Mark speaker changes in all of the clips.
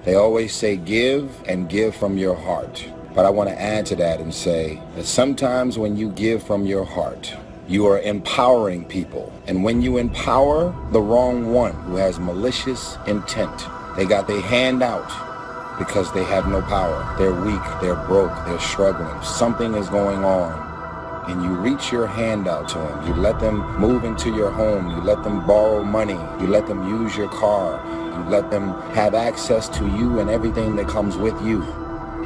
Speaker 1: They always say give and give from your heart. But I want to add to that and say that sometimes when you give from your heart, you are empowering people. And when you empower the wrong one who has malicious intent, they got their hand out because they have no power. They're weak, they're broke, they're struggling. Something is going on. And you reach your hand out to them. You let them move into your home. You let them borrow money. You let them use your car. You let them have access to you and everything that comes with you.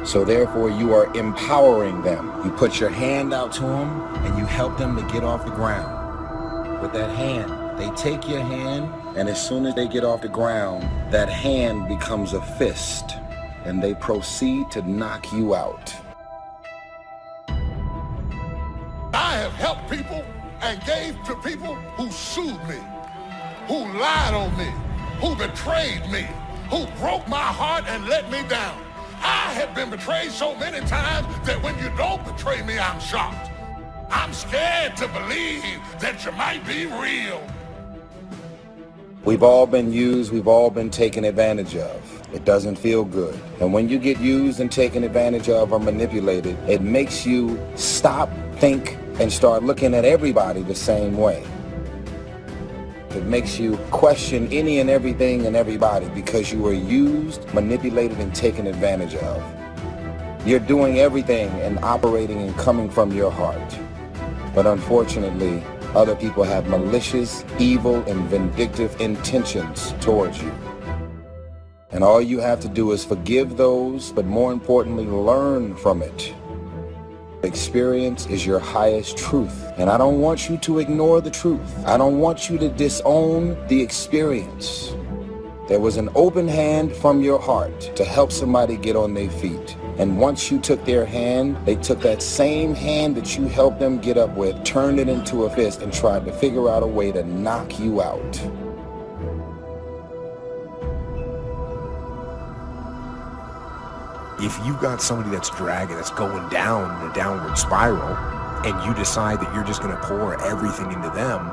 Speaker 1: So therefore, you are empowering them. You put your hand out to them and you help them to get off the ground. With that hand, they take your hand, and as soon as they get off the ground, that hand becomes a fist, and they proceed to knock you out.
Speaker 2: I have helped people and gave to people who sued me, who lied on me, who betrayed me, who broke my heart and let me down. I have been betrayed so many times that when you don't betray me, I'm shocked. I'm scared to believe that you might be real.
Speaker 1: We've all been used, we've all been taken advantage of. It doesn't feel good. And when you get used and taken advantage of or manipulated, it makes you stop, think, and start looking at everybody the same way. It makes you question any and everything and everybody because you were used, manipulated, and taken advantage of. You're doing everything and operating and coming from your heart. But unfortunately, other people have malicious, evil, and vindictive intentions towards you. And all you have to do is forgive those, but more importantly, learn from it. Experience is your highest truth. And I don't want you to ignore the truth. I don't want you to disown the experience. There was an open hand from your heart to help somebody get on their feet. And once you took their hand, they took that same hand that you helped them get up with, turned it into a fist, and tried to figure out a way to knock you out.
Speaker 3: If you've got somebody that's dragging, that's going down in a downward spiral, and you decide that you're just going to pour everything into them,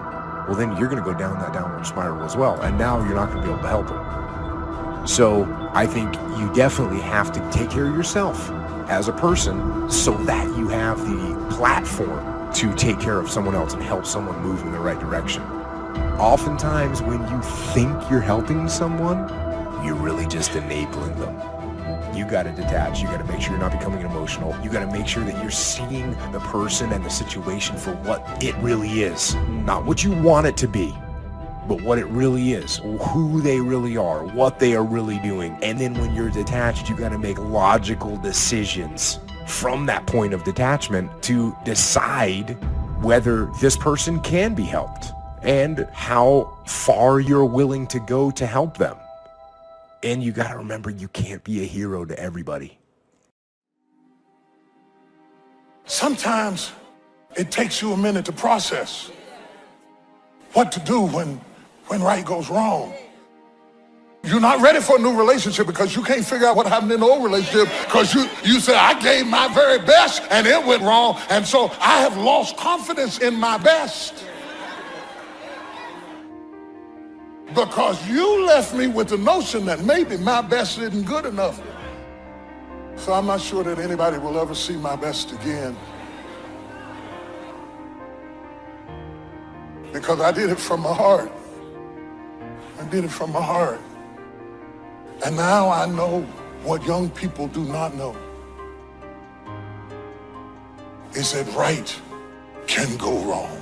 Speaker 3: well, then you're going to go down that downward spiral as well. And now you're not going to be able to help them. So I think you definitely have to take care of yourself as a person so that you have the platform to take care of someone else and help someone move in the right direction. Oftentimes when you think you're helping someone, you're really just enabling them. You got to detach. You got to make sure you're not becoming emotional. You got to make sure that you're seeing the person and the situation for what it really is. Not what you want it to be, but what it really is, who they really are, what they are really doing. And then when you're detached, you got to make logical decisions from that point of detachment to decide whether this person can be helped and how far you're willing to go to help them. And you got to remember, you can't be a hero to everybody.
Speaker 2: Sometimes it takes you a minute to process what to do when right goes wrong. You're not ready for a new relationship because you can't figure out what happened in the old relationship because you said, I gave my very best and it went wrong. And so I have lost confidence in my best. Because you left me with the notion that maybe my best isn't good enough. So I'm not sure that anybody will ever see my best again. Because I did it from my heart. I did it from my heart. And now I know what young people do not know. Is that right can go wrong.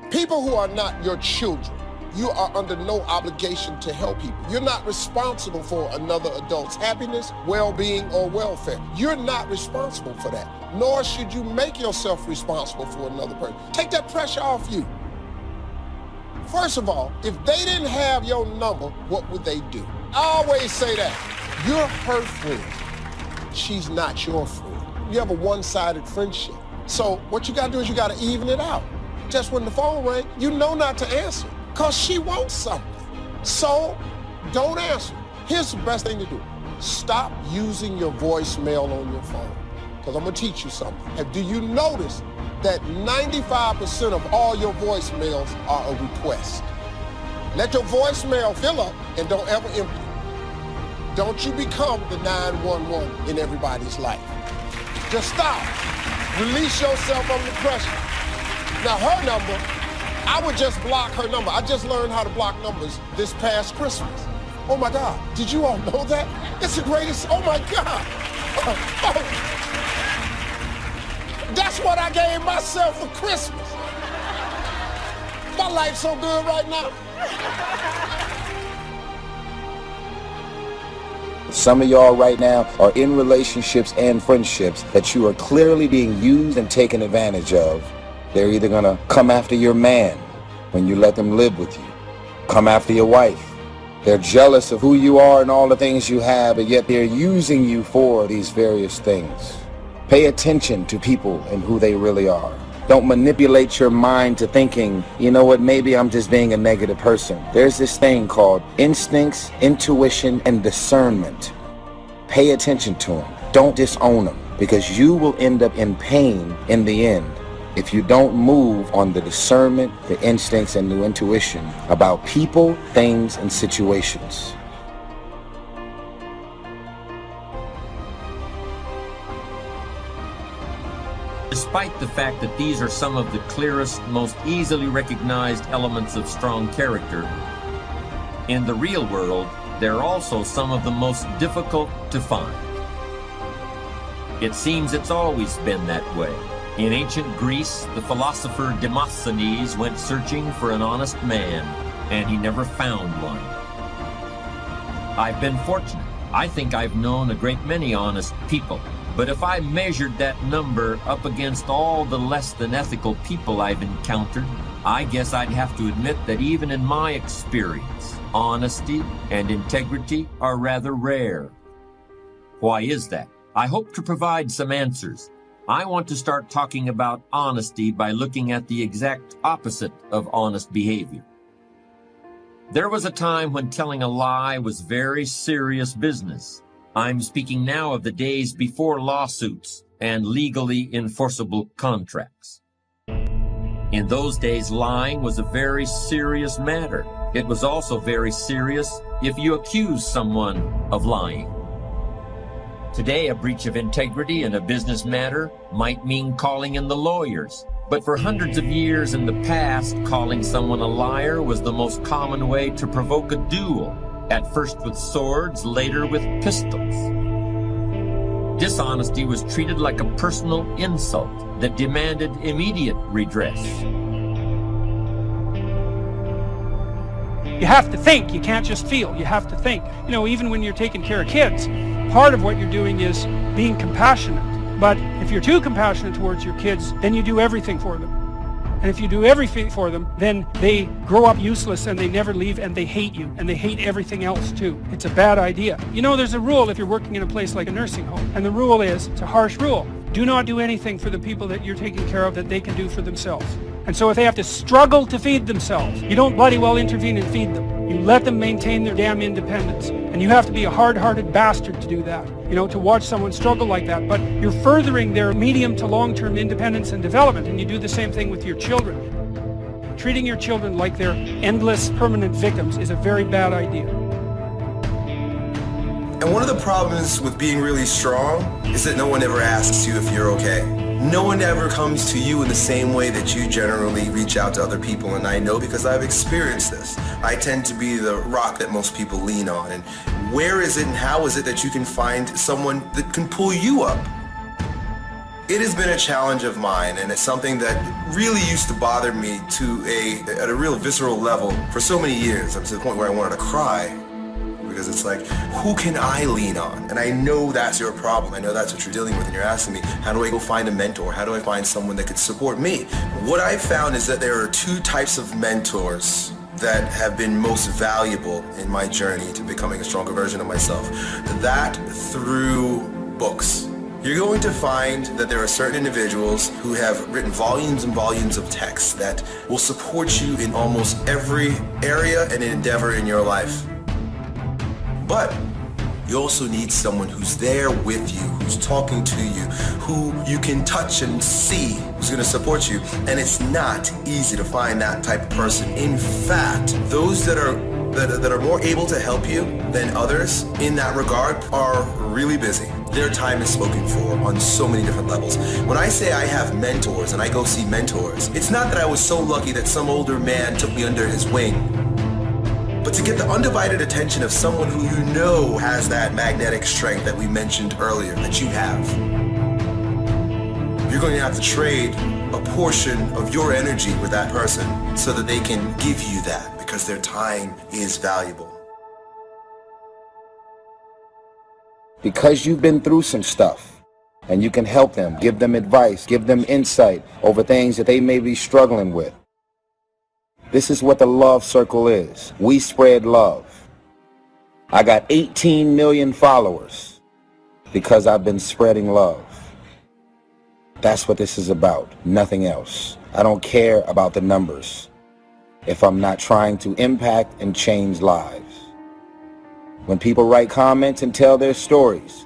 Speaker 4: People who are not your children, you are under no obligation to help people. You're not responsible for another adult's happiness, well-being, or welfare. You're not responsible for that, nor should you make yourself responsible for another person. Take that pressure off you. First of all, if they didn't have your number, what would they do? I always say that. You're her friend. She's not your friend. You have a one-sided friendship. So what you gotta do is you gotta even it out. Just when the phone rang, you know not to answer because she wants something. So don't answer. Here's the best thing to do. Stop using your voicemail on your phone because I'm going to teach you something. And do you notice that 95% of all your voicemails are a request. Let your voicemail fill up and don't ever empty. Don't you become the 911 in everybody's life. Just stop. Release yourself under pressure. Now her number, I would just block her number. I just learned how to block numbers this past Christmas. Oh my God, did you all know that? It's the greatest, oh my God. That's what I gave myself for Christmas. My life's so good right now.
Speaker 1: Some of y'all right now are in relationships and friendships that you are clearly being used and taken advantage of. They're either gonna come after your man when you let them live with you, come after your wife. They're jealous of who you are and all the things you have, and yet they're using you for these various things. Pay attention to people and who they really are. Don't manipulate your mind to thinking, you know what, maybe I'm just being a negative person. There's this thing called instincts, intuition, and discernment. Pay attention to them. Don't disown them, because you will end up in pain in the end if you don't move on the discernment, the instincts, and the intuition about people, things, and situations.
Speaker 5: Despite the fact that these are some of the clearest, most easily recognized elements of strong character, in the real world, they're also some of the most difficult to find. It seems it's always been that way. In ancient Greece, the philosopher Demosthenes went searching for an honest man, and he never found one. I've been fortunate. I think I've known a great many honest people. But if I measured that number up against all the less than ethical people I've encountered, I guess I'd have to admit that even in my experience, honesty and integrity are rather rare. Why is that? I hope to provide some answers. I want to start talking about honesty by looking at the exact opposite of honest behavior. There was a time when telling a lie was very serious business. I'm speaking now of the days before lawsuits and legally enforceable contracts. In those days, lying was a very serious matter. It was also very serious if you accused someone of lying. Today, a breach of integrity in a business matter might mean calling in the lawyers. But for hundreds of years in the past, calling someone a liar was the most common way to provoke a duel. At first with swords, later with pistols. Dishonesty was treated like a personal insult that demanded immediate redress.
Speaker 6: You have to think, you can't just feel, you have to think. You know, even when you're taking care of kids, part of what you're doing is being compassionate. But if you're too compassionate towards your kids, then you do everything for them. And if you do everything for them, then they grow up useless and they never leave and they hate you and they hate everything else too. It's a bad idea. You know, there's a rule if you're working in a place like a nursing home, and the rule is, it's a harsh rule, do not do anything for the people that you're taking care of that they can do for themselves. And so if they have to struggle to feed themselves, you don't bloody well intervene and feed them. You let them maintain their damn independence. And you have to be a hard-hearted bastard to do that, you know, to watch someone struggle like that. But you're furthering their medium to long-term independence and development, and you do the same thing with your children. Treating your children like they're endless, permanent victims is a very bad idea.
Speaker 7: And one of the problems with being really strong is that no one ever asks you if you're okay. No one ever comes to you in the same way that you generally reach out to other people, and I know because I've experienced this. I tend to be the rock that most people lean on, and where is it and how is it that you can find someone that can pull you up? It has been a challenge of mine, and it's something that really used to bother me at a real visceral level for so many years. I'm to the point where I wanted to cry. Because it's like, who can I lean on? And I know that's your problem. I know that's what you're dealing with, and you're asking me, how do I go find a mentor? How do I find someone that could support me? What I've found is that there are two types of mentors that have been most valuable in my journey to becoming a stronger version of myself. That through books. You're going to find that there are certain individuals who have written volumes and volumes of text that will support you in almost every area and endeavor in your life. But You also need someone who's there with you, who's talking to you, who you can touch and see, who's going to support you. And it's not easy to find that type of person. In fact, those that are more able to help you than others in that regard are really busy. Their time is spoken for on so many different levels. When I say I have mentors and I go see mentors, it's not that I was so lucky that some older man took me under his wing, but to get the undivided attention of someone who you know has that magnetic strength that we mentioned earlier that you have. You're going to have to trade a portion of your energy with that person so that they can give you that, because their time is valuable.
Speaker 1: Because you've been through some stuff, and you can help them, give them advice, give them insight over things that they may be struggling with. This is what the love circle is. We spread love. I got 18 million followers because I've been spreading love. That's what this is about, nothing else. I don't care about the numbers if I'm not trying to impact and change lives. When people write comments and tell their stories,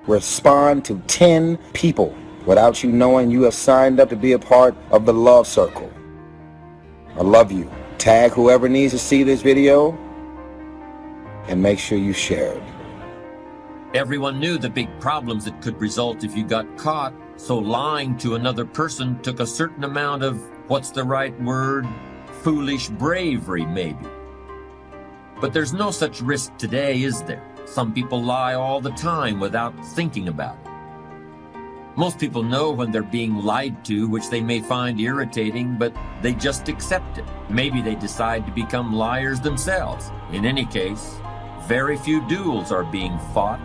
Speaker 1: respond to 10 people without you knowing you have signed up to be a part of the love circle. I love you. Tag whoever needs to see this video and make sure you share it.
Speaker 5: Everyone knew the big problems that could result if you got caught, so lying to another person took a certain amount of, what's the right word, foolish bravery maybe. But there's no such risk today, is there? Some people lie all the time without thinking about it. Most people know when they're being lied to, which they may find irritating, but they just accept it. Maybe they decide to become liars themselves. In any case, very few duels are being fought.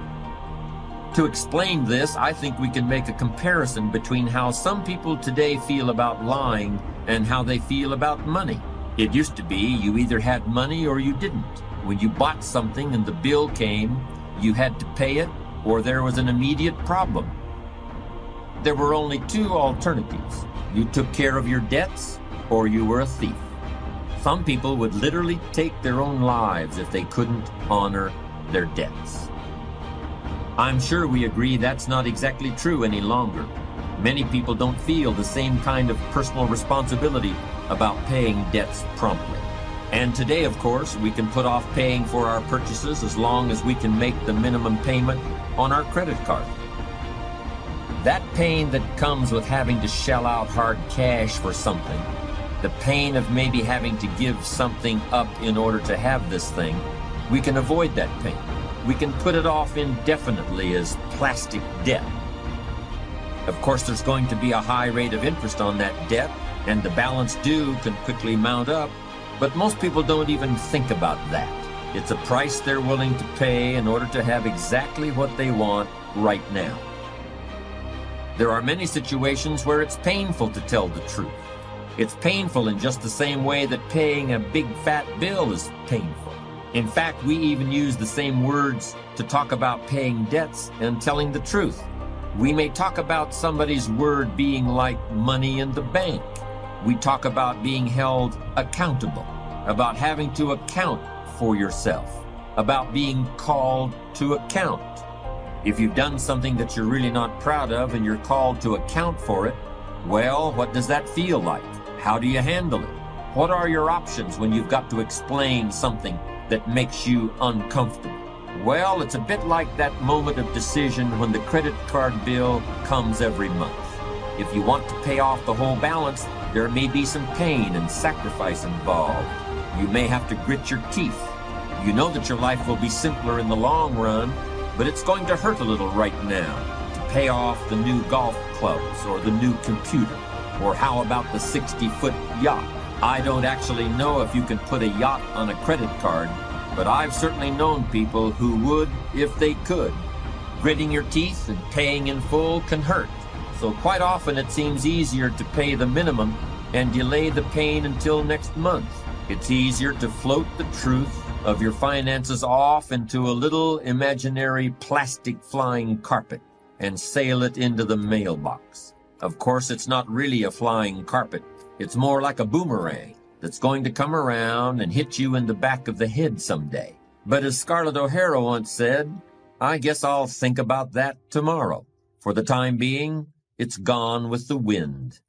Speaker 5: To explain this, I think we can make a comparison between how some people today feel about lying and how they feel about money. It used to be you either had money or you didn't. When you bought something and the bill came, you had to pay it or there was an immediate problem. There were only two alternatives. You took care of your debts or you were a thief. Some people would literally take their own lives if they couldn't honor their debts. I'm sure we agree that's not exactly true any longer. Many people don't feel the same kind of personal responsibility about paying debts promptly. And today, of course, we can put off paying for our purchases as long as we can make the minimum payment on our credit card. That pain that comes with having to shell out hard cash for something, the pain of maybe having to give something up in order to have this thing, we can avoid that pain. We can put it off indefinitely as plastic debt. Of course, there's going to be a high rate of interest on that debt, and the balance due can quickly mount up, but most people don't even think about that. It's a price they're willing to pay in order to have exactly what they want right now. There are many situations where it's painful to tell the truth. It's painful in just the same way that paying a big fat bill is painful. In fact, we even use the same words to talk about paying debts and telling the truth. We may talk about somebody's word being like money in the bank. We talk about being held accountable, about having to account for yourself, about being called to account. If you've done something that you're really not proud of and you're called to account for it, well, what does that feel like? How do you handle it? What are your options when you've got to explain something that makes you uncomfortable? Well, it's a bit like that moment of decision when the credit card bill comes every month. If you want to pay off the whole balance, there may be some pain and sacrifice involved. You may have to grit your teeth. You know that your life will be simpler in the long run, but it's going to hurt a little right now to pay off the new golf clubs or the new computer, or how about the 60-foot yacht? I don't actually know if you can put a yacht on a credit card, but I've certainly known people who would if they could. Gritting your teeth and paying in full can hurt, so quite often it seems easier to pay the minimum and delay the pain until next month. It's easier to float the truth of your finances off into a little imaginary plastic flying carpet and sail it into the mailbox. Of course, it's not really a flying carpet. It's more like a boomerang that's going to come around and hit you in the back of the head someday. But as Scarlett O'Hara once said, I guess I'll think about that tomorrow. For the time being, it's gone with the wind.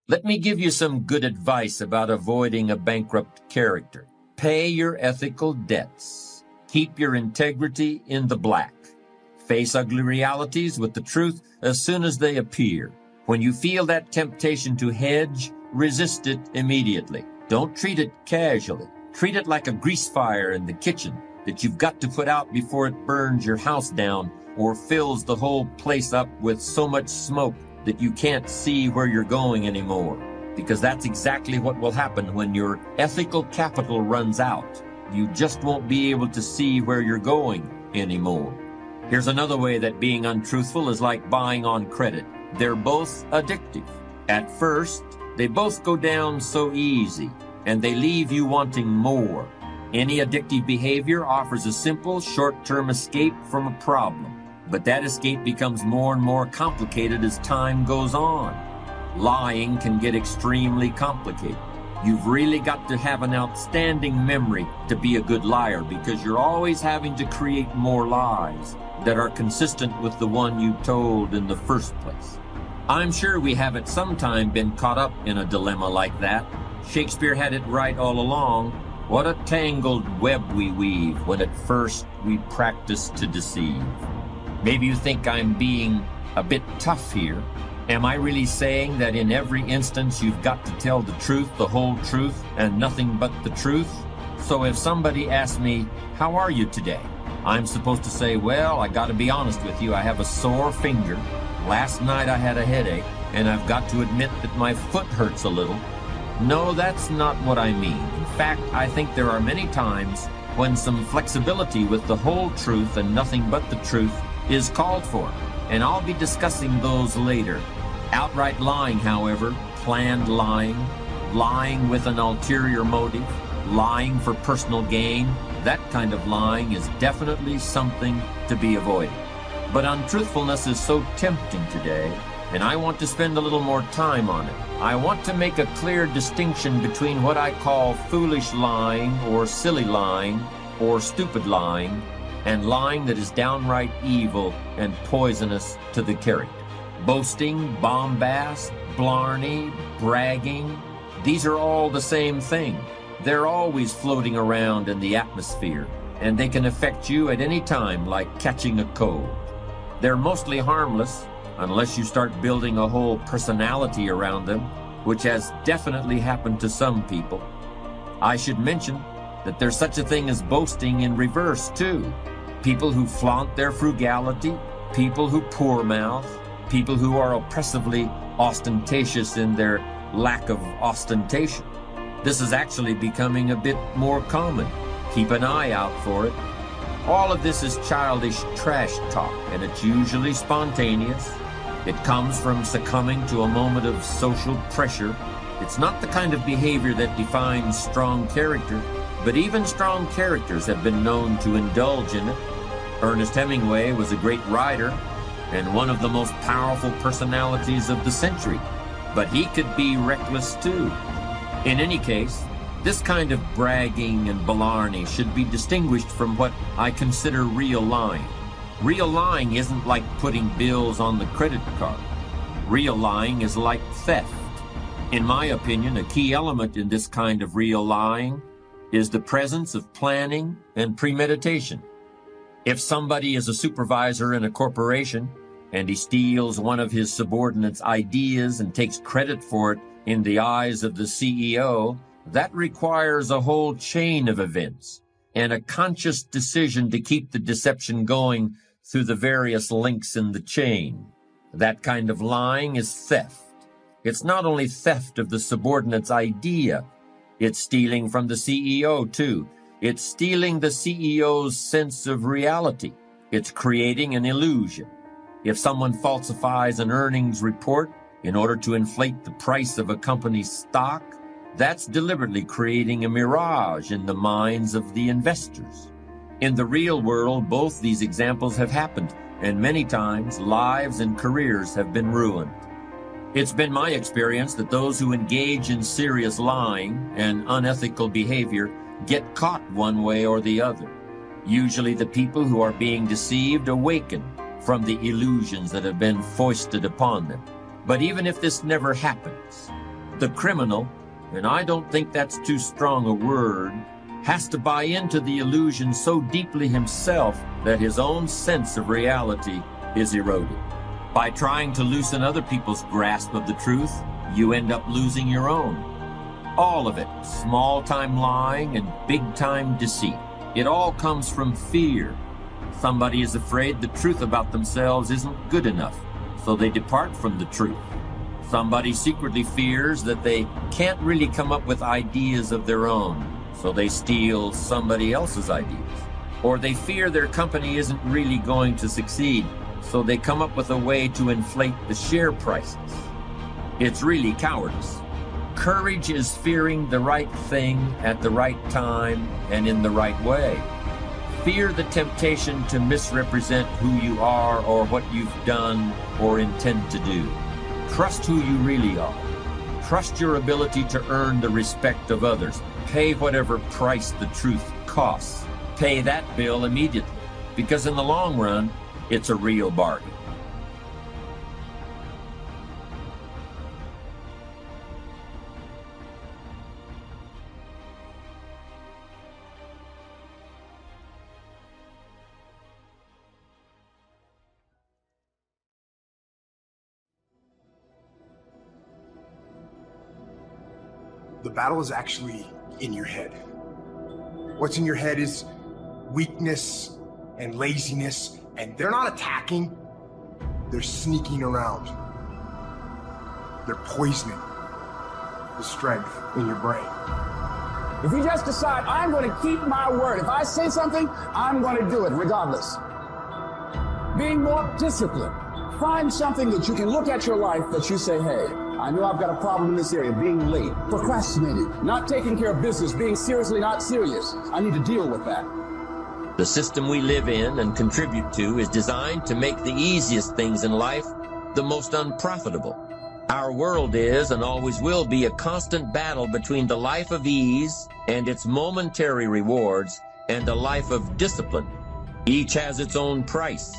Speaker 5: Let me give you some good advice about avoiding a bankrupt character. Pay your ethical debts. Keep your integrity in the black. Face ugly realities with the truth as soon as they appear. When you feel that temptation to hedge, resist it immediately. Don't treat it casually. Treat it like a grease fire in the kitchen that you've got to put out before it burns your house down or fills the whole place up with so much smoke that you can't see where you're going anymore. Because that's exactly what will happen when your ethical capital runs out. You just won't be able to see where you're going anymore. Here's another way that being untruthful is like buying on credit. They're both addictive. At first, they both go down so easy, and they leave you wanting more. Any addictive behavior offers a simple, short-term escape from a problem. But that escape becomes more and more complicated as time goes on. Lying can get extremely complicated. You've really got to have an outstanding memory to be a good liar because you're always having to create more lies that are consistent with the one you told in the first place. I'm sure we have at some time been caught up in a dilemma like that. Shakespeare had it right all along. What a tangled web we weave when at first we practice to deceive. Maybe you think I'm being a bit tough here. Am I really saying that in every instance you've got to tell the truth, the whole truth, and nothing but the truth? So if somebody asks me, "How are you today?" I'm supposed to say, "Well, I got to be honest with you, I have a sore finger. Last night I had a headache, and I've got to admit that my foot hurts a little." No, that's not what I mean. In fact, I think there are many times when some flexibility with the whole truth and nothing but the truth is called for, and I'll be discussing those later. Outright lying, however, planned lying, lying with an ulterior motive, lying for personal gain, that kind of lying is definitely something to be avoided. But untruthfulness is so tempting today, and I want to spend a little more time on it. I want to make a clear distinction between what I call foolish lying or silly lying or stupid lying and lying that is downright evil and poisonous to the character. Boasting, bombast, blarney, bragging, these are all the same thing. They're always floating around in the atmosphere, and they can affect you at any time like catching a cold. They're mostly harmless unless you start building a whole personality around them, which has definitely happened to some people. I should mention that there's such a thing as boasting in reverse, too. People who flaunt their frugality, people who poor-mouth, people who are oppressively ostentatious in their lack of ostentation. This is actually becoming a bit more common. Keep an eye out for it. All of this is childish trash talk, and it's usually spontaneous. It comes from succumbing to a moment of social pressure. It's not the kind of behavior that defines strong character, but even strong characters have been known to indulge in it. Ernest Hemingway was a great writer and one of the most powerful personalities of the century, but he could be reckless too. In any case, this kind of bragging and blarney should be distinguished from what I consider real lying. Real lying isn't like putting bills on the credit card. Real lying is like theft. In my opinion, a key element in this kind of real lying is the presence of planning and premeditation. If somebody is a supervisor in a corporation and he steals one of his subordinates' ideas and takes credit for it in the eyes of the CEO, that requires a whole chain of events and a conscious decision to keep the deception going through the various links in the chain. That kind of lying is theft. It's not only theft of the subordinate's idea, it's stealing from the CEO too. It's stealing the CEO's sense of reality. It's creating an illusion. If someone falsifies an earnings report in order to inflate the price of a company's stock, that's deliberately creating a mirage in the minds of the investors. In the real world, both these examples have happened, and many times lives and careers have been ruined. It's been my experience that those who engage in serious lying and unethical behavior get caught one way or the other. Usually the people who are being deceived awaken from the illusions that have been foisted upon them. But even if this never happens, the criminal, and I don't think that's too strong a word, has to buy into the illusion so deeply himself that his own sense of reality is eroded. By trying to loosen other people's grasp of the truth, you end up losing your own. All of it, small-time lying and big-time deceit. It all comes from fear. Somebody is afraid the truth about themselves isn't good enough, so they depart from the truth. Somebody secretly fears that they can't really come up with ideas of their own, so they steal somebody else's ideas. Or they fear their company isn't really going to succeed, so they come up with a way to inflate the share prices. It's really cowardice. Courage is fearing the right thing at the right time and in the right way. Fear the temptation to misrepresent who you are or what you've done or intend to do. Trust who you really are. Trust your ability to earn the respect of others. Pay whatever price the truth costs. Pay that bill immediately, because in the long run, it's a real bargain.
Speaker 3: The battle is actually in your head. What's in your head is weakness and laziness, and they're not attacking, they're sneaking around. They're poisoning the strength in your brain.
Speaker 8: If you just decide, I'm going to keep my word. If I say something, I'm going to do it regardless. Being more disciplined. Find something that you can look at your life that you say, hey, I know I've got a problem in this area, being late, procrastinating, not taking care of business, being seriously not serious. I need to deal with that.
Speaker 5: The system we live in and contribute to is designed to make the easiest things in life the most unprofitable. Our world is and always will be a constant battle between the life of ease and its momentary rewards and a life of discipline. Each has its own price.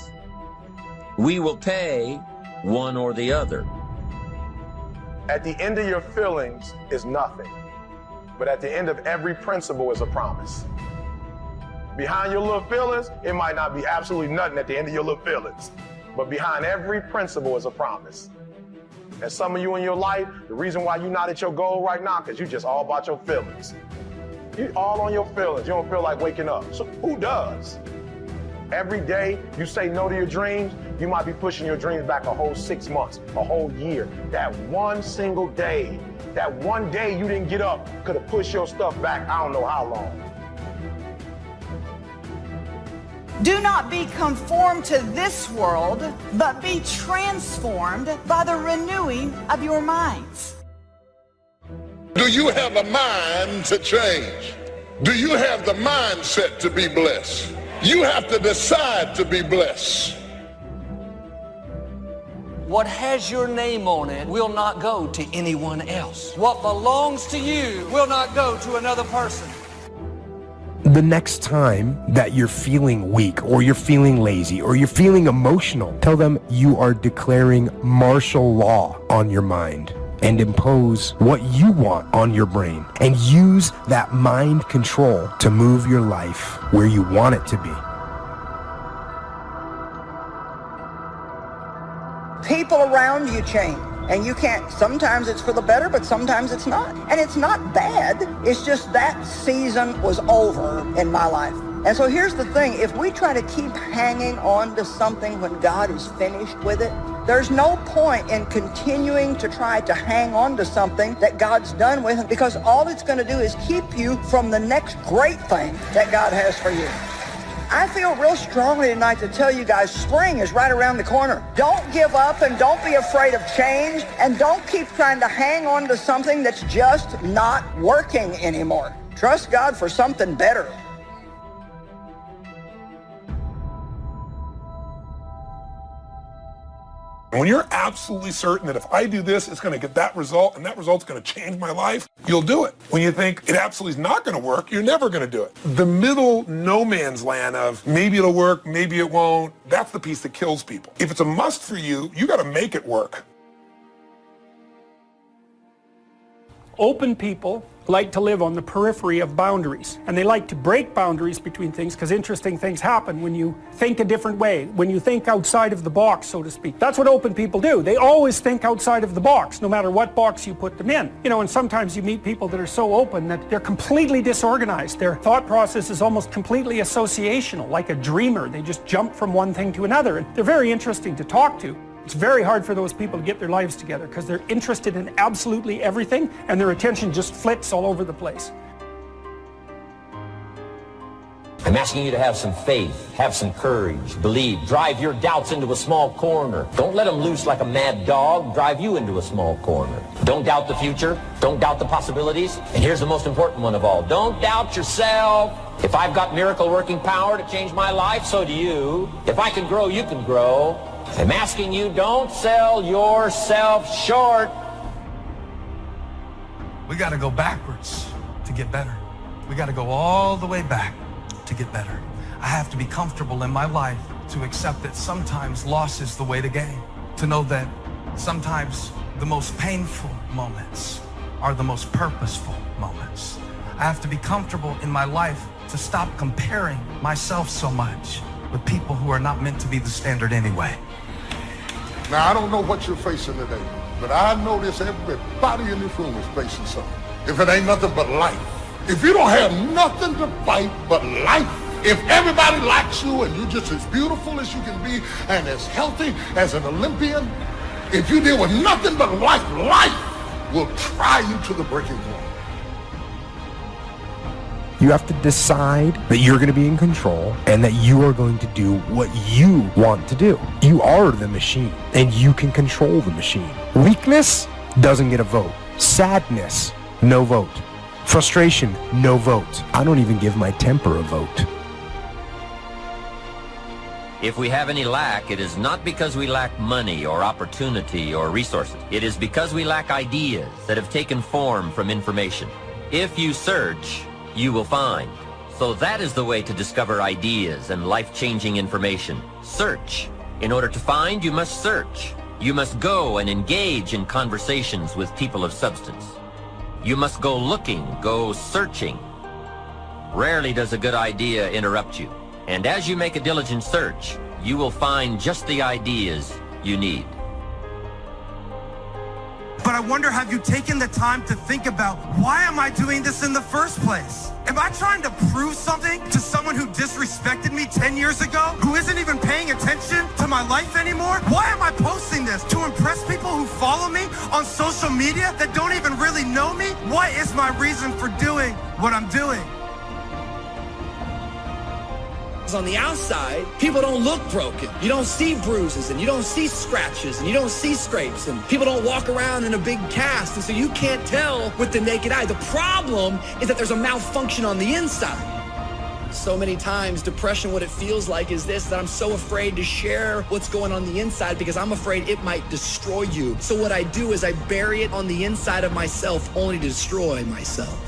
Speaker 5: We will pay one or the other.
Speaker 9: At the end of your feelings is nothing, but at the end of every principle is a promise. Behind your little feelings, it might not be absolutely nothing at the end of your little feelings, but behind every principle is a promise. And some of you in your life, the reason why you're not at your goal right now, because you just all about your feelings. You all on your feelings. You don't feel like waking up. So who does? Every day you say no to your dreams, you might be pushing your dreams back a whole 6 months, a whole year. That one single day, that one day you didn't get up could have pushed your stuff back I don't know how long.
Speaker 10: Do not be conformed to this world, but be transformed by the renewing of your minds.
Speaker 2: Do you have a mind to change? Do you have the mindset to be blessed? You have to decide to be blessed.
Speaker 11: What has your name on it will not go to anyone else. What belongs to you will not go to another person.
Speaker 3: The next time that you're feeling weak or you're feeling lazy or you're feeling emotional, tell them you are declaring martial law on your mind and impose what you want on your brain and use that mind control to move your life where you want it to be.
Speaker 10: People around you change, and you can't, sometimes it's for the better, but sometimes it's not. And it's not bad, it's just that season was over in my life. And so here's the thing, if we try to keep hanging on to something when God is finished with it, there's no point in continuing to try to hang on to something that God's done with, because all it's going to do is keep you from the next great thing that God has for you. I feel real strongly tonight to tell you guys, spring is right around the corner. Don't give up and don't be afraid of change, and don't keep trying to hang on to something that's just not working anymore. Trust God for something better.
Speaker 12: When you're absolutely certain that if I do this, it's going to get that result, and that result's going to change my life, you'll do it. When you think it absolutely is not going to work, you're never going to do it. The middle no man's land of maybe it'll work, maybe it won't, that's the piece that kills people. If it's a must for you, you got to make it work.
Speaker 6: Open people like to live on the periphery of boundaries, and they like to break boundaries between things because interesting things happen when you think a different way, when you think outside of the box, so to speak. That's what open people do. They always think outside of the box, no matter what box you put them in. You know, and sometimes you meet people that are so open that they're completely disorganized. Their thought process is almost completely associational, like a dreamer. They just jump from one thing to another, and they're very interesting to talk to. It's very hard for those people to get their lives together because they're interested in absolutely everything and their attention just flits all over the place.
Speaker 5: I'm asking you to have some faith, have some courage, believe, drive your doubts into a small corner. Don't let them loose like a mad dog, drive you into a small corner. Don't doubt the future, don't doubt the possibilities, and here's the most important one of all, don't doubt yourself. If I've got miracle working power to change my life, so do you. If I can grow, you can grow. I'm asking you, don't sell yourself short.
Speaker 11: We got to go backwards to get better. We got to go all the way back to get better. I have to be comfortable in my life to accept that sometimes loss is the way to gain. To know that sometimes the most painful moments are the most purposeful moments. I have to be comfortable in my life to stop comparing myself so much with people who are not meant to be the standard anyway.
Speaker 2: Now, I don't know what you're facing today, but I know this, everybody in this room is facing something. If it ain't nothing but life. If you don't have nothing to fight but life, if everybody likes you and you're just as beautiful as you can be and as healthy as an Olympian, if you deal with nothing but life, life will try you to the breaking point.
Speaker 3: You have to decide that you're going to be in control and that you are going to do what you want to do. You are the machine and you can control the machine. Weakness doesn't get a vote. Sadness, no vote. Frustration, no vote. I don't even give my temper a vote.
Speaker 5: If we have any lack, it is not because we lack money or opportunity or resources. It is because we lack ideas that have taken form from information. If you search, you will find. So that is the way to discover ideas and life-changing information. Search. In order to find, you must search. You must go and engage in conversations with people of substance. You must go looking, go searching. Rarely does a good idea interrupt you. And as you make a diligent search, you will find just the ideas you need.
Speaker 11: But I wonder, have you taken the time to think about, why am I doing this in the first place? Am I trying to prove something to someone who disrespected me 10 years ago, who isn't even paying attention to my life anymore? Why am I posting this? To impress people who follow me on social media that don't even really know me? What is my reason for doing what I'm doing?
Speaker 13: On the outside, people don't look broken. You don't see bruises and you don't see scratches and you don't see scrapes, and people don't walk around in a big cast, and so you can't tell with the naked eye. The problem is that there's a malfunction on the inside. So many times, depression, what it feels like is this, that I'm so afraid to share what's going on the inside because I'm afraid it might destroy you. So what I do is I bury it on the inside of myself only to destroy myself.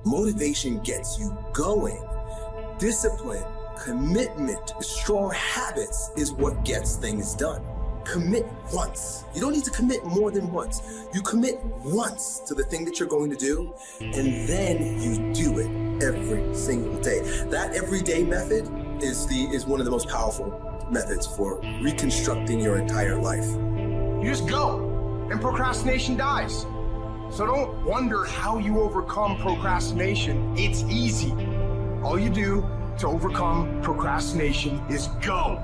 Speaker 7: Motivation gets you going. Discipline, commitment, strong habits is what gets things done. Commit once. You don't need to commit more than once. You commit once to the thing that you're going to do, and then you do it every single day. That everyday method is one of the most powerful methods for reconstructing your entire life.
Speaker 14: You just go, and procrastination dies. So don't wonder how you overcome procrastination. It's easy. All you do to overcome procrastination is go.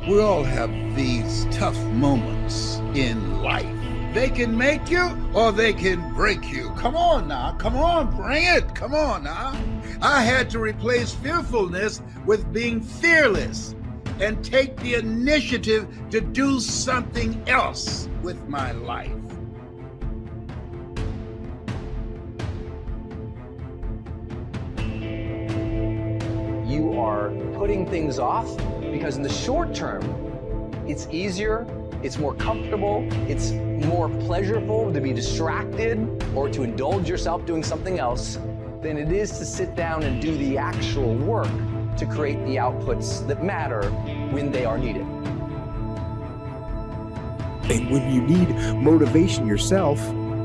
Speaker 15: We all have these tough moments in life. They can make you or they can break you. Come on now, come on, bring it, come on now. I had to replace fearfulness with being fearless and take the initiative to do something else with my life.
Speaker 16: are putting things off because in the short term, it's easier, it's more comfortable, it's more pleasurable to be distracted or to indulge yourself doing something else than it is to sit down and do the actual work to create the outputs that matter when they are needed.
Speaker 3: And when you need motivation yourself,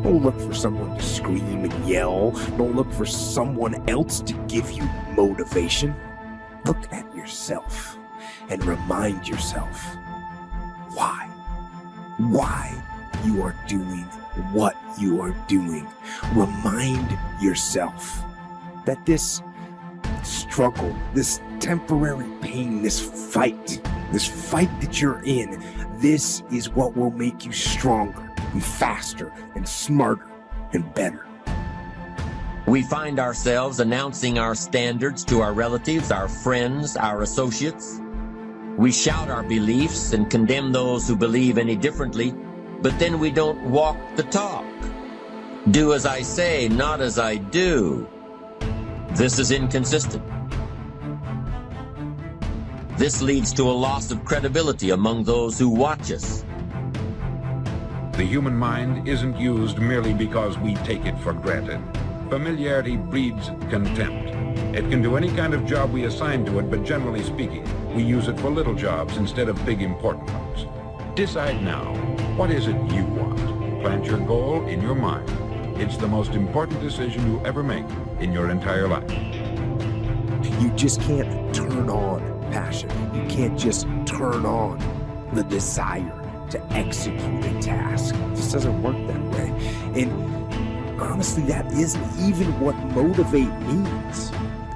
Speaker 3: don't look for someone to scream and yell. Don't look for someone else to give you motivation. Look at yourself and remind yourself why you are doing what you are doing. Remind yourself that this struggle, this temporary pain, this fight that you're in, this is what will make you stronger and faster and smarter and better.
Speaker 5: We find ourselves announcing our standards to our relatives, our friends, our associates. We shout our beliefs and condemn those who believe any differently, but then we don't walk the talk. Do as I say, not as I do. This is inconsistent. This leads to a loss of credibility among those who watch us.
Speaker 17: The human mind isn't used merely because we take it for granted. Familiarity breeds contempt. It can do any kind of job we assign to it, but generally speaking, we use it for little jobs instead of big important ones. Decide now, what is it you want? Plant your goal in your mind. It's the most important decision you ever make in your entire life.
Speaker 3: You just can't turn on passion. You can't just turn on the desire to execute a task. It just doesn't work that way. And honestly, that isn't even what motivate means.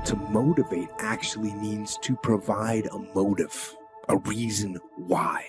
Speaker 3: To motivate actually means to provide a motive, a reason why.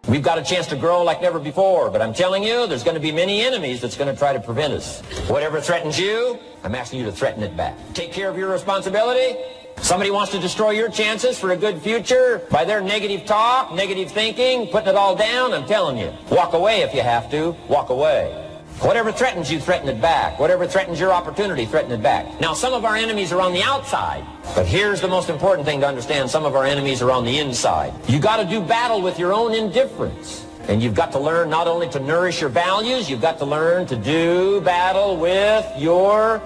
Speaker 5: We've got a chance to grow like never before, but I'm telling you, there's going to be many enemies that's going to try to prevent us. Whatever threatens you, I'm asking you to threaten it back. Take care of your responsibility. Somebody wants to destroy your chances for a good future by their negative talk, negative thinking, putting it all down, I'm telling you, walk away if you have to. Walk away. Whatever threatens you, threaten it back. Whatever threatens your opportunity, threaten it back. Now, some of our enemies are on the outside, but here's the most important thing to understand. Some of our enemies are on the inside. You got to do battle with your own indifference. And you've got to learn not only to nourish your values, you've got to learn to do battle with your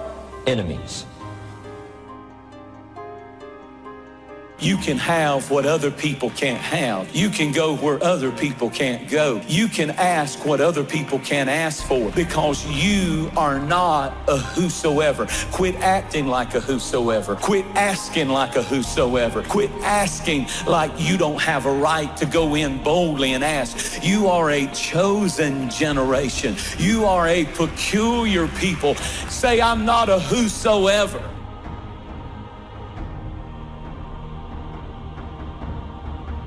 Speaker 5: enemies.
Speaker 18: You can have what other people can't have. You can go where other people can't go. You can ask what other people can't ask for because you are not a whosoever. Quit acting like a whosoever. Quit asking like a whosoever. Quit asking like you don't have a right to go in boldly and ask. You are a chosen generation. You are a peculiar people. Say, I'm not a whosoever.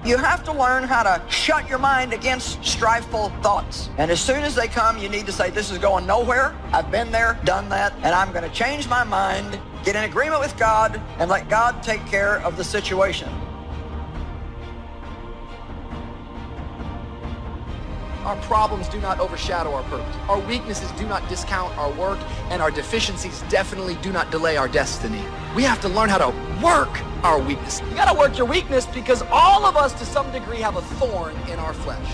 Speaker 10: You have to learn how to shut your mind against strifeful thoughts. And as soon as they come, you need to say, this is going nowhere. I've been there, done that, and I'm going to change my mind, get in agreement with God, and let God take care of the situation.
Speaker 19: Our problems do not overshadow our purpose. Our weaknesses do not discount our work, and our deficiencies definitely do not delay our destiny. We have to learn how to work our weakness. You gotta work your weakness because all of us to some degree have a thorn in our flesh.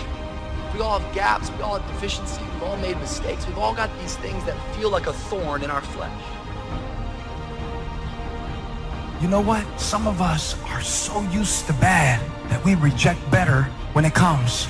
Speaker 19: We all have gaps, we all have deficiencies, we've all made mistakes, we've all got these things that feel like a thorn in our flesh.
Speaker 11: You know what? Some of us are so used to bad that we reject better when it comes.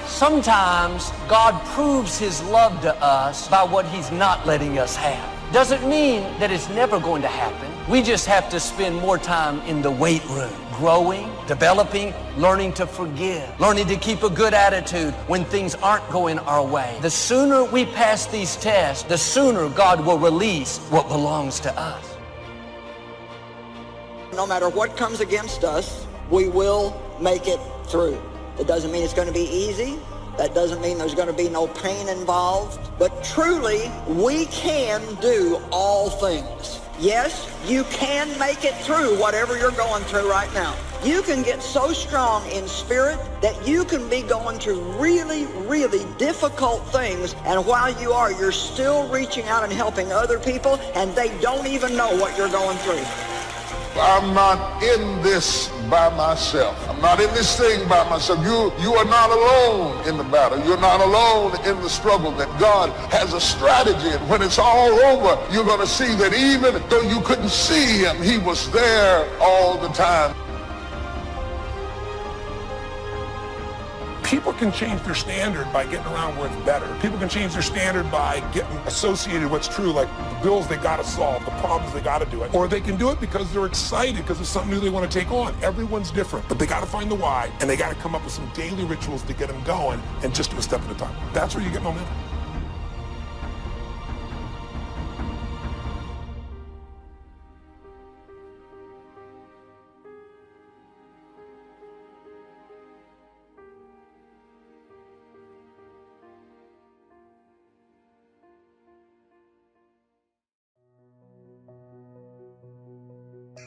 Speaker 13: Sometimes God proves his love to us by what he's not letting us have. Doesn't mean that it's never going to happen. We just have to spend more time in the weight room, growing, developing, learning to forgive, learning to keep a good attitude when things aren't going our way. The sooner we pass these tests, the sooner God will release what belongs to us.
Speaker 10: No matter what comes against us, we will make it through. It doesn't mean it's going to be easy. That doesn't mean there's going to be no pain involved. But truly, we can do all things Yes, you can make it through whatever you're going through right now. You can get so strong in spirit that you can be going through really, really difficult things, and while you are, you're still reaching out and helping other people, and they don't even know what you're going through.
Speaker 2: I'm not in this by myself. I'm not in this thing by myself. You are not alone in the battle. You're not alone in the struggle. That God has a strategy, and when it's all over, you're going to see that even though you couldn't see him, he was there all the time.
Speaker 12: People can change their standard by getting around where it's better. People can change their standard by getting associated what's true, like the bills they gotta solve, the problems they gotta do it. Or they can do it because they're excited, because it's something new they want to take on. Everyone's different, but they gotta find the why, and they gotta come up with some daily rituals to get them going, and just do a step at a time. That's where you get momentum.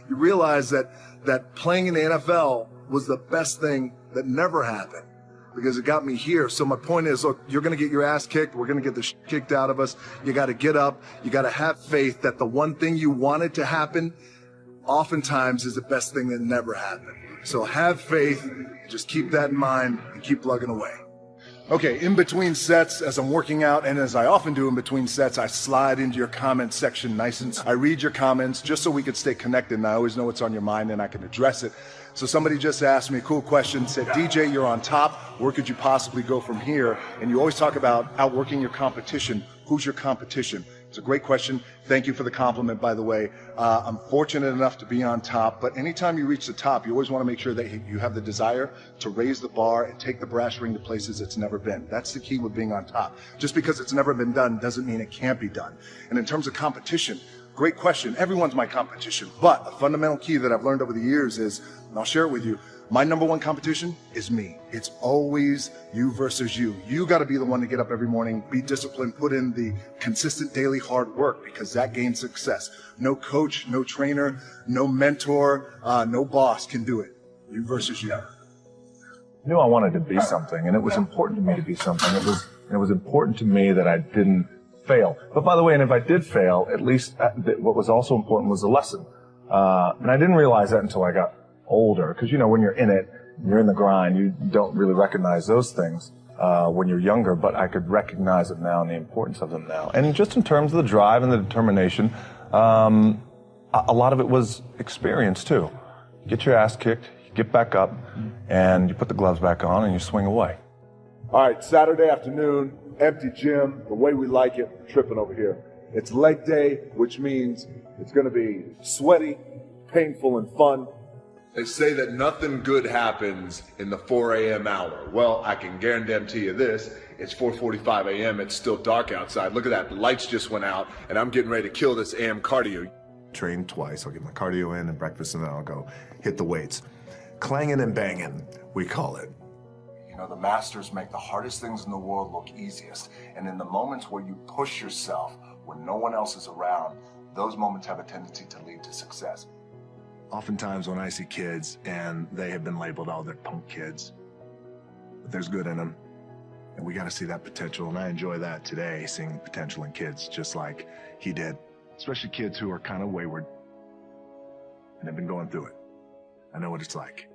Speaker 20: You realize that playing in the NFL was the best thing that never happened because it got me here. So my point is, look, you're going to get your ass kicked. We're going to get the shit kicked out of us. You got to get up. You got to have faith that the one thing you wanted to happen oftentimes is the best thing that never happened. So have faith. Just keep that in mind and keep plugging away. Okay, in between sets, as I'm working out, and as I often do in between sets, I slide into your comment section nice and I read your comments just so we could stay connected, and I always know what's on your mind and I can address it. So somebody just asked me a cool question, said, DJ, you're on top. Where could you possibly go from here? And you always talk about outworking your competition. Who's your competition? It's a great question. Thank you for the compliment, by the way. I'm fortunate enough to be on top, but anytime you reach the top, you always want to make sure that you have the desire to raise the bar and take the brass ring to places it's never been. That's the key with being on top. Just because it's never been done doesn't mean it can't be done. And in terms of competition, great question. Everyone's my competition, but a fundamental key that I've learned over the years is, and I'll share it with you, my number one competition is me. It's always you versus you. You got to be the one to get up every morning, be disciplined, put in the consistent daily hard work, because that gains success. No coach, no trainer, no mentor, no boss can do it. You versus you.
Speaker 21: I knew I wanted to be something, and it was important to me to be something. It was important to me that I didn't fail. But by the way, and if I did fail, at least what was also important was the lesson. And I didn't realize that until I got older, because when you're in it, you're in the grind, you don't really recognize those things when you're younger, but I could recognize them now and the importance of them now. And just in terms of the drive and the determination, a lot of it was experience too. You get your ass kicked, you get back up, and you put the gloves back on and you swing away.
Speaker 20: All right, Saturday afternoon, empty gym, the way we like it, tripping over here. It's leg day, which means it's going to be sweaty, painful, and fun.
Speaker 22: They say that nothing good happens in the 4 a.m. hour. Well, I can guarantee you this. It's 4:45 a.m. It's still dark outside. Look at that. The lights just went out, and I'm getting ready to kill this AM cardio.
Speaker 3: Train twice. I'll get my cardio in and breakfast, and then I'll go hit the weights. Clanging and banging, we call it.
Speaker 20: The masters make the hardest things in the world look easiest. And in the moments where you push yourself, when no one else is around, those moments have a tendency to lead to success.
Speaker 3: Oftentimes when I see kids and they have been labeled, oh, they're punk kids, but there's good in them. And we got to see that potential. And I enjoy that today, seeing potential in kids just like he did, especially kids who are kind of wayward and have been going through it. I know what it's like.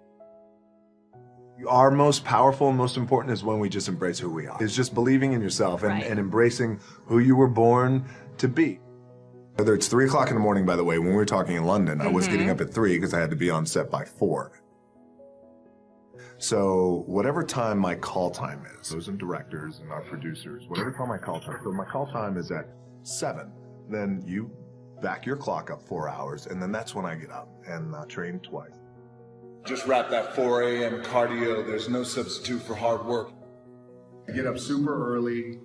Speaker 23: Our most powerful and most important is when we just embrace who we are. It's just believing in yourself and embracing who you were born to be. Whether it's 3 o'clock in the morning, by the way, when we were talking in London, I was getting up at 3 because I had to be on set by 4. So whatever time my call time is, those are directors and our producers, whatever time my call time, so my call time is at 7, then you back your clock up 4 hours, and then that's when I get up and train twice.
Speaker 22: Just wrap that 4 a.m. cardio. There's no substitute for hard work.
Speaker 20: I get up super early.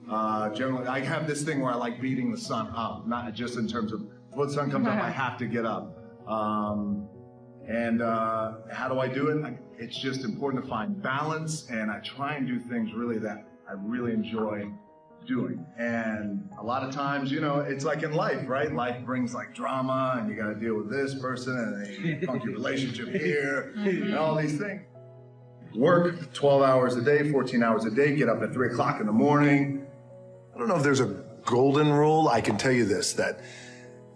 Speaker 20: Generally, I have this thing where I like beating the sun up, not just in terms of when the sun comes up, I have to get up. How do I do it? It's just important to find balance, and I try and do things really that I really enjoy doing. And a lot of times, you know, it's like in life, right? Life brings like drama, and you got to deal with this person, and they funk your relationship here, and all these things. Work 12 hours a day, 14 hours a day, get up at 3 o'clock in the morning. I don't know if there's a golden rule. I can tell you this, that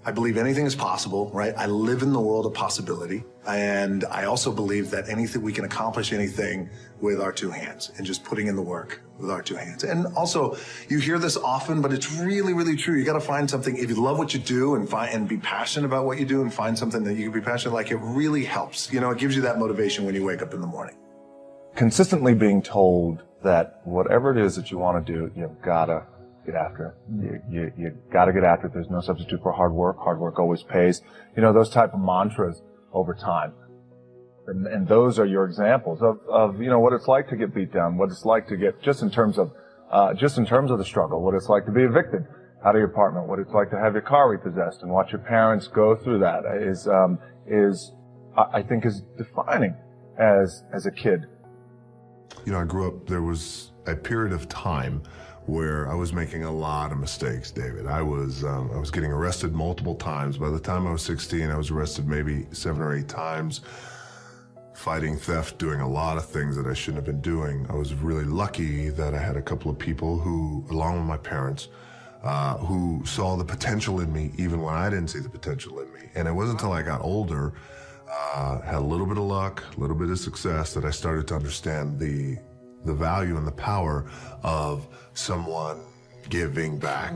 Speaker 20: I believe anything is possible, right? I live in the world of possibility. And I also believe that we can accomplish anything with our two hands and just putting in the work with our two hands. And also, you hear this often, but it's really, really true. You got to find something. If you love what you do and be passionate about what you do and find something that you can be passionate like, it really helps. You know, it gives you that motivation when you wake up in the morning.
Speaker 21: Consistently being told that whatever it is that you want to do, you've got to get after it. You got to get after it. There's no substitute for hard work. Hard work always pays. You know, those type of mantras over time. And those are your examples of, you know, what it's like to get beat down, what it's like to get, just in terms of the struggle, what it's like to be evicted out of your apartment, what it's like to have your car repossessed and watch your parents go through that I think is defining as a kid.
Speaker 1: You know, I grew up, there was a period of time where I was making a lot of mistakes, David. I was getting arrested multiple times. By the time I was 16, I was arrested maybe 7 or 8 times, fighting theft, doing a lot of things that I shouldn't have been doing. I was really lucky that I had a couple of people who, along with my parents, who saw the potential in me even when I didn't see the potential in me. And it wasn't until I got older, had a little bit of luck, a little bit of success, that I started to understand the value and the power of someone giving back.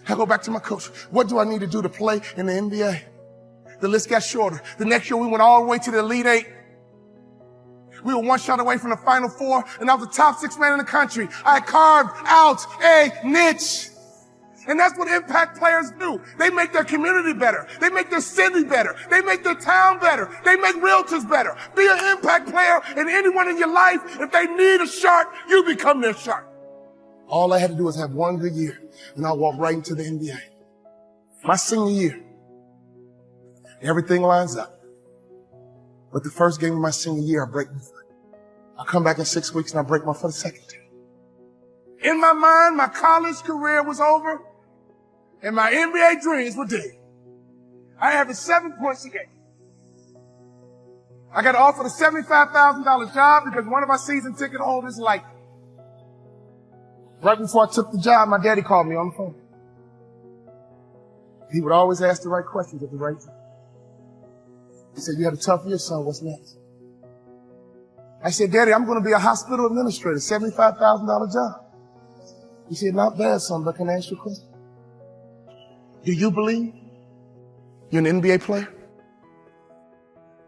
Speaker 2: I go back to my coach. What do I need to do to play in the NBA? The list got shorter. The next year we went all the way to the Elite Eight. We were one shot away from the Final Four, and I was the top 6 man in the country. I carved out a niche. And that's what impact players do. They make their community better. They make their city better. They make their town better. They make realtors better. Be an impact player, and anyone in your life, if they need a shark, you become their shark. All I had to do was have one good year, and I'll walk right into the NBA. My senior year, everything lines up. But the first game of my senior year, I break my foot. I come back in 6 weeks, and I break my foot a second time. In my mind, my college career was over, and my NBA dreams were dead. I averaged 7 points a game. I got offered a $75,000 job because one of our season ticket holders liked it. Right before I took the job, my daddy called me on the phone. He would always ask the right questions at the right time. He said, "You had a tough year, son. What's next?" I said, "Daddy, I'm going to be a hospital administrator, $75,000 job." He said, "Not bad, son, but can I ask you a question? Do you believe you're an NBA player?"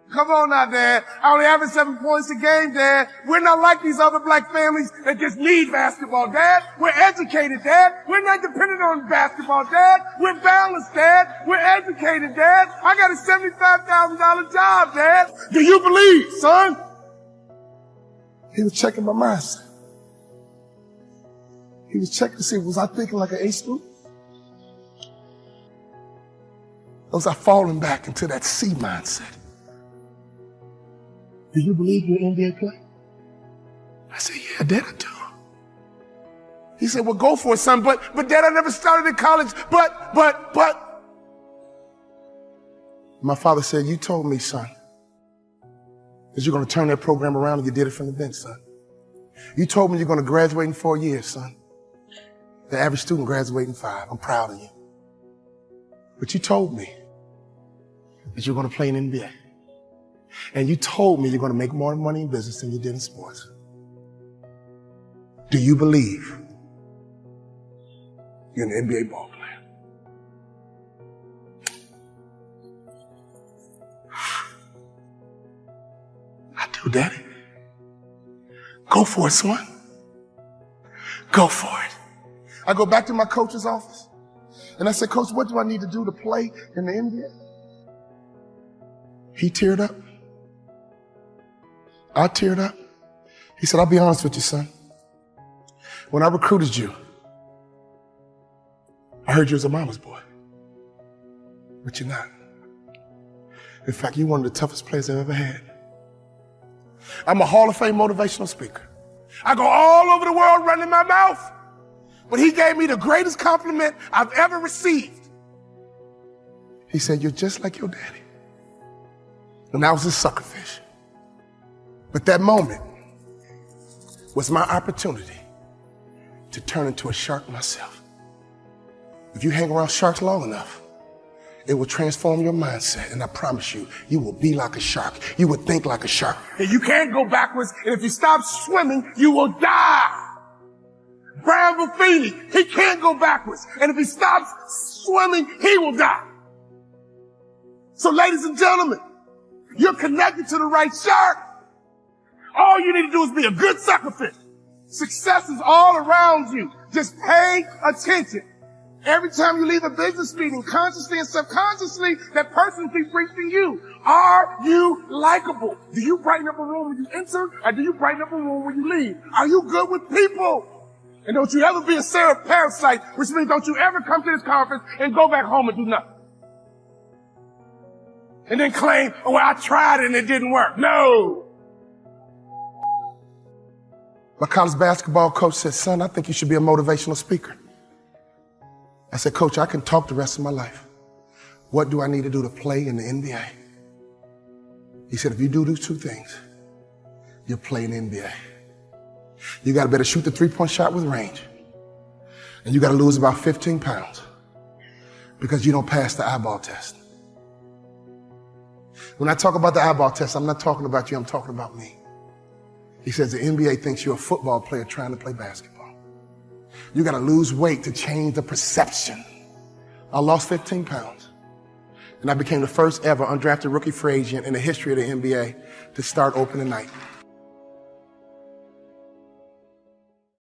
Speaker 2: Come on now, Dad. I only average 7 points a game, Dad. We're not like these other black families that just need basketball, Dad. We're educated, Dad. We're not dependent on basketball, Dad. We're balanced, Dad. We're educated, Dad. I got a $75,000 job, Dad. Do you believe, son? He was checking my mindset. He was checking to see, was I thinking like an A student? Or was I falling back into that C mindset? Do you believe you're an NBA player? I said, "Yeah, Dad, I do." He said, "Well, go for it, son. But Dad, I never started in college. But. My father said, "You told me, son, that you're going to turn that program around, and you did it from the bench, son. You told me you're going to graduate in 4 years, son. The average student graduates in 5. I'm proud of you. But you told me that you're going to play in the NBA. And you told me you're going to make more money in business than you did in sports. Do you believe you're an NBA ball player?" "I do, Daddy." "Go for it, son. Go for it." I go back to my coach's office, and I said, "Coach, what do I need to do to play in the NBA?" He teared up. I teared up. He said, "I'll be honest with you, son. When I recruited you, I heard you was a mama's boy. But you're not. In fact, you're one of the toughest players I've ever had. I'm a Hall of Fame motivational speaker. I go all over the world running my mouth.
Speaker 12: But he gave me the greatest compliment I've ever received. He said, "You're just like your daddy." And I was a sucker fish. But that moment was my opportunity to turn into a shark myself. If you hang around sharks long enough, it will transform your mindset. And I promise you, you will be like a shark. You will think like a shark. And you can't go backwards. And if you stop swimming, you will die. Brian Buffini, he can't go backwards. And if he stops swimming, he will die. So ladies and gentlemen, you're connected to the right shark. All you need to do is be a good sucker fish. Success is all around you. Just pay attention. Every time you leave a business meeting, consciously and subconsciously, that person keeps reaching you. Are you likable? Do you brighten up a room when you enter, or do you brighten up a room when you leave? Are you good with people? And don't you ever be a Sarah parasite, which means don't you ever come to this conference and go back home and do nothing. And then claim, "Oh, well, I tried and it didn't work." No. My college basketball coach said, "Son, I think you should be a motivational speaker." I said, "Coach, I can talk the rest of my life. What do I need to do to play in the NBA?" He said, "If you do these two things, you'll play in the NBA. You got to better shoot the three-point shot with range. And you got to lose about 15 pounds because you don't pass the eyeball test." When I talk about the eyeball test, I'm not talking about you, I'm talking about me. He says the NBA thinks you're a football player trying to play basketball. You got to lose weight to change the perception. I lost 15 pounds. And I became the first ever undrafted rookie free agent in the history of the NBA to start opening night.